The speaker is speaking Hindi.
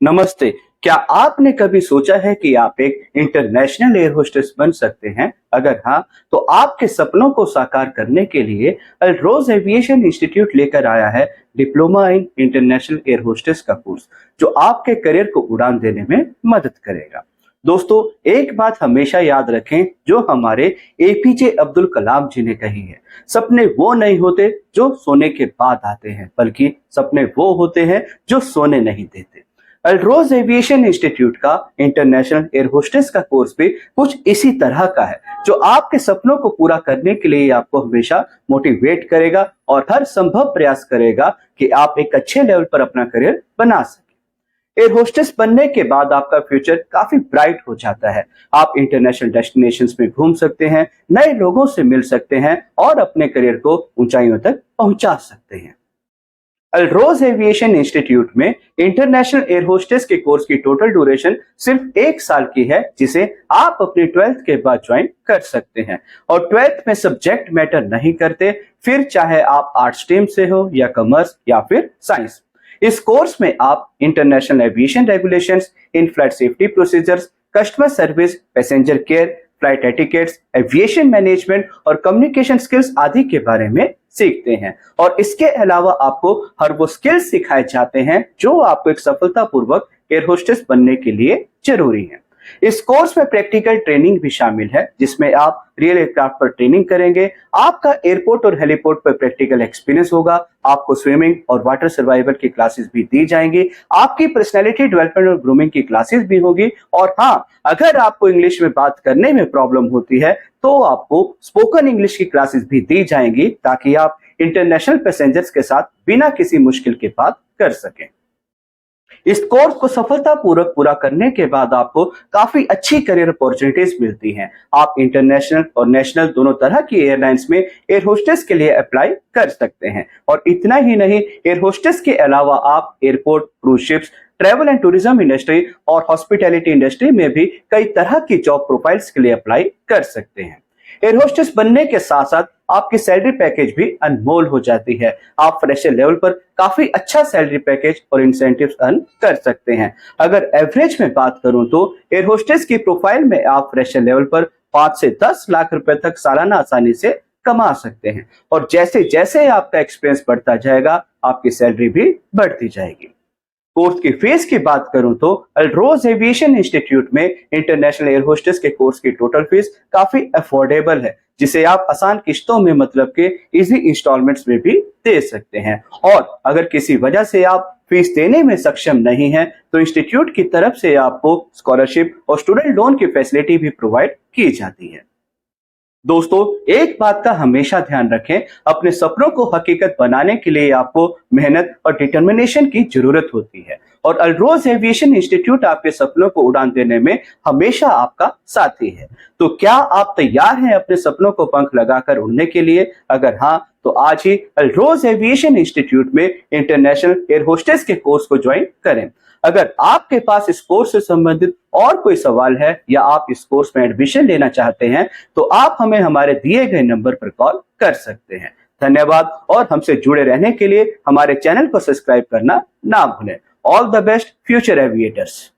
नमस्ते। क्या आपने कभी सोचा है कि आप एक इंटरनेशनल एयर होस्टेस बन सकते हैं? अगर हाँ, तो आपके सपनों को साकार करने के लिए अल्ट्रोज एविएशन इंस्टीट्यूट लेकर आया है diploma in international air hostess का कोर्स, जो आपके करियर को उड़ान देने में मदद करेगा। दोस्तों, एक बात हमेशा याद रखें जो हमारे एपीजे अब्दुल कलाम जी ने कही है, सपने वो नहीं होते जो सोने के बाद आते हैं, बल्कि सपने वो होते हैं जो सोने नहीं देते। अल्ट्रोज एविएशन इंस्टीट्यूट का इंटरनेशनल एयर होस्टेस का कोर्स भी कुछ इसी तरह का है, जो आपके सपनों को पूरा करने के लिए आपको हमेशा मोटिवेट करेगा और हर संभव प्रयास करेगा कि आप एक अच्छे लेवल पर अपना करियर बना सकें। एयर होस्टेस बनने के बाद आपका फ्यूचर काफी ब्राइट हो जाता है। आप इंटरनेशनल डेस्टिनेशंस में घूम सकते हैं, नए लोगों से मिल सकते हैं और अपने करियर को ऊंचाइयों तक पहुंचा सकते हैं। अल्ट्रोज एविएशन इंस्टीट्यूट में इंटरनेशनल एयर होस्टेस के कोर्स की टोटल ड्यूरेशन सिर्फ 1 साल की है, जिसे आप अपनी 12th के बाद ज्वाइन कर सकते हैं। और 12th में सब्जेक्ट मैटर नहीं करते, फिर चाहे आप आर्ट्स स्ट्रीम से हो या कॉमर्स या फिर साइंस। इस कोर्स में आप international aviation regulations, in flight safety procedures, customer service, passenger care, flight etiquettes, aviation management और कम्युनिकेशन स्किल्स आदि के बारे में सीखते हैं। और इसके अलावा आपको हर वो स्किल्स सिखाए जाते हैं जो आपको एक सफलतापूर्वक एयर होस्टेस बनने के लिए जरूरी है। इस कोर्स में प्रैक्टिकल ट्रेनिंग भी शामिल है, जिसमें आप रियल एयरक्राफ्ट पर ट्रेनिंग करेंगे, आपका एयरपोर्ट और हेलीपोर्ट पर प्रैक्टिकल एक्सपीरियंस होगा, आपको स्विमिंग और वाटर सर्वाइवल की क्लासेस भी दी जाएंगी, आपकी पर्सनैलिटी डेवलपमेंट और ग्रूमिंग की क्लासेस भी होगी। और हाँ, अगर आपको इंग्लिश में बात करने में प्रॉब्लम होती है तो आपको स्पोकन इंग्लिश की क्लासेस भी दी जाएंगी, ताकि आप इंटरनेशनल पैसेंजर्स के साथ बिना किसी मुश्किल के बात कर सकें। इस कोर्स को सफलतापूर्वक पूरा करने के बाद आपको काफी अच्छी करियर अपॉर्चुनिटीज मिलती हैं। आप इंटरनेशनल और नेशनल दोनों तरह की एयरलाइंस में एयर होस्टेस के लिए अप्लाई कर सकते हैं। और इतना ही नहीं, एयर होस्टेस के अलावा आप airport, cruise ships, travel and tourism industry और हॉस्पिटैलिटी इंडस्ट्री में भी कई तरह की जॉब प्रोफाइल्स के लिए अप्लाई कर सकते हैं। एयर होस्टेस बनने के साथ साथ आपकी सैलरी पैकेज भी अनमोल हो जाती है। आप फ्रेशर लेवल पर काफी अच्छा सैलरी पैकेज और इंसेंटिव्स अर्न कर सकते हैं। अगर एवरेज में बात करूं तो एयर होस्टेस की प्रोफाइल में आप फ्रेशर लेवल पर 5 से 10 लाख रुपए तक सालाना आसानी से कमा सकते हैं। और जैसे जैसे आपका एक्सपीरियंस बढ़ता जाएगा, आपकी सैलरी भी बढ़ती जाएगी। कोर्स की फीस की बात करूं तो अल्ट्रोज एविएशन इंस्टीट्यूट में इंटरनेशनल एयर होस्टेस के कोर्स की टोटल फीस काफी अफोर्डेबल है, जिसे आप आसान किश्तों में, मतलब के इजी इंस्टॉलमेंट्स में भी दे सकते हैं। और अगर किसी वजह से आप फीस देने में सक्षम नहीं है तो इंस्टीट्यूट की तरफ से आपको स्कॉलरशिप और स्टूडेंट लोन की फैसिलिटी भी प्रोवाइड की जाती है। दोस्तों, एक बात का हमेशा ध्यान रखें, अपने सपनों को हकीकत बनाने के लिए आपको मेहनत और डिटर्मिनेशन की जरूरत होती है। और अल्ट्रोज एविएशन इंस्टीट्यूट आपके सपनों को उड़ान देने में हमेशा आपका साथी है। तो क्या आप तैयार हैं अपने सपनों को पंख लगाकर उड़ने के लिए? अगर हाँ, तो आज ही अल्ट्रोज एविएशन इंस्टीट्यूट में इंटरनेशनल एयर होस्टेस के कोर्स को ज्वाइन करें। अगर आपके पास इस कोर्स से संबंधित और कोई सवाल है या आप इस कोर्स में एडमिशन लेना चाहते हैं, तो आप हमें हमारे दिए गए नंबर पर कॉल कर सकते हैं। धन्यवाद। और हमसे जुड़े रहने के लिए हमारे चैनल को सब्सक्राइब करना ना भूलें। All the best future aviators.